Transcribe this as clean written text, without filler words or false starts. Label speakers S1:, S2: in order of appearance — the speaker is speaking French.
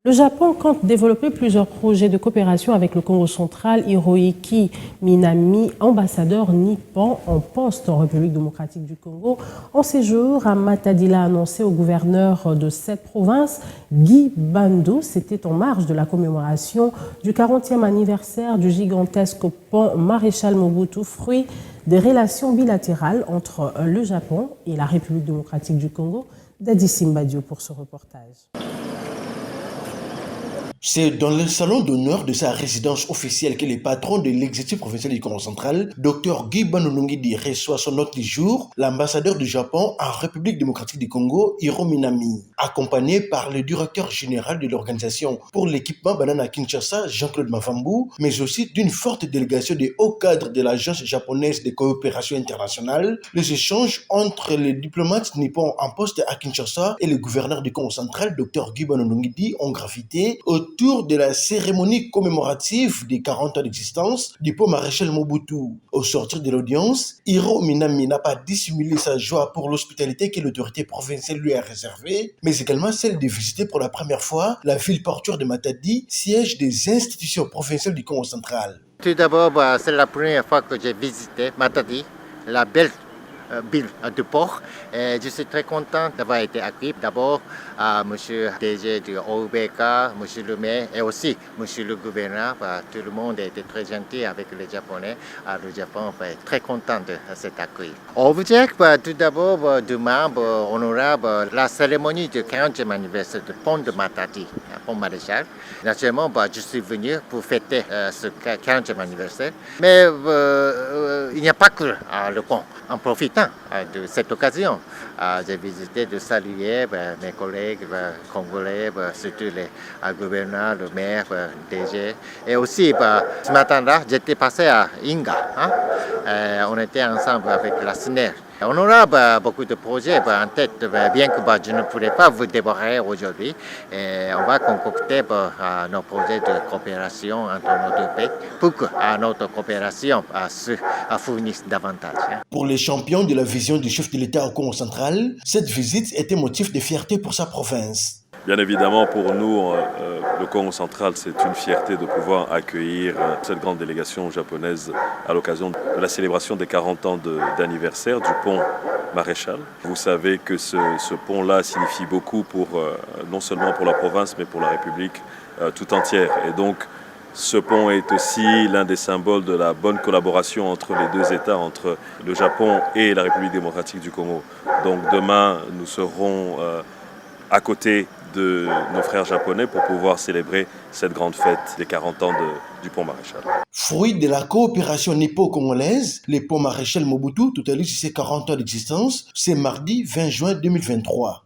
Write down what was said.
S1: Le Japon compte développer plusieurs projets de coopération avec le Congo central. Hiroyuki Minami, ambassadeur nippon en poste en République démocratique du Congo, en séjour à Matadi, l'a annoncé au gouverneur de cette province, Guy Bando. C'était en marge de la commémoration du 40e anniversaire du gigantesque pont Maréchal Mobutu, fruit des relations bilatérales entre le Japon et la République démocratique du Congo. Dadi Simbadio pour ce reportage.
S2: C'est dans le salon d'honneur de sa résidence officielle que le patron de l'exécutif provincial du Congo central, Dr Guy Banonongidi, reçoit son hôte du jour, l'ambassadeur du Japon en République démocratique du Congo, Hiro Minami, accompagné par le directeur général de l'organisation pour l'équipement Banana Kinshasa, Jean-Claude Mavambu, mais aussi d'une forte délégation des hauts cadres de l'agence japonaise de coopération internationale. Les échanges entre les diplomates nippons en poste à Kinshasa et le gouverneur du Congo central, Dr Guy Banonongidi, ont gravité autour de la cérémonie commémorative des 40 ans d'existence du pont Maréchal Mobutu. Au sortir de l'audience, Hiro Minami n'a pas dissimulé sa joie pour l'hospitalité que l'autorité provinciale lui a réservée, mais également celle de visiter pour la première fois la ville portuaire de Matadi, siège des institutions provinciales du Congo central.
S3: Tout d'abord, c'est la première fois que j'ai visité Matadi, la belle ville de port. Et je suis très content d'avoir été accueilli. D'abord, monsieur DG du OBK, monsieur le maire et aussi monsieur le gouverneur. Tout le monde a été très gentil avec les Japonais. Le Japon est très content de cet accueil. Objectif, tout d'abord, demain, on aura la cérémonie du 40e anniversaire du pont de Matadi, pont Maréchal. Naturellement, je suis venu pour fêter ce 40e anniversaire. Mais il n'y a pas que le pont. En profitant de cette occasion, j'ai visité de saluer mes collègues congolais, surtout les gouverneurs, le maire, DG. Et aussi, ce matin-là, j'étais passé à Inga. On était ensemble avec la SNER. On aura beaucoup de projets en tête, bien que je ne pourrais pas vous dévorer aujourd'hui. On va concocter nos projets de coopération entre nos deux pays pour que notre coopération se fournisse davantage.
S2: Pour les champions de la vision du chef de l'État au Congo central, cette visite était motif de fierté pour sa province.
S4: Bien évidemment, pour nous, le Congo central, c'est une fierté de pouvoir accueillir cette grande délégation japonaise à l'occasion de la célébration des 40 ans d'anniversaire du pont Maréchal. Vous savez que ce pont-là signifie beaucoup non seulement pour la province, mais pour la République tout entière. Et donc, ce pont est aussi l'un des symboles de la bonne collaboration entre les deux États, entre le Japon et la République démocratique du Congo. Donc demain, nous serons à côté de nos frères japonais pour pouvoir célébrer cette grande fête des 40 ans du pont Maréchal.
S2: Fruit de la coopération nippo-congolaise, le pont Maréchal Mobutu totalise ses 40 ans d'existence, c'est mardi 20 juin 2023.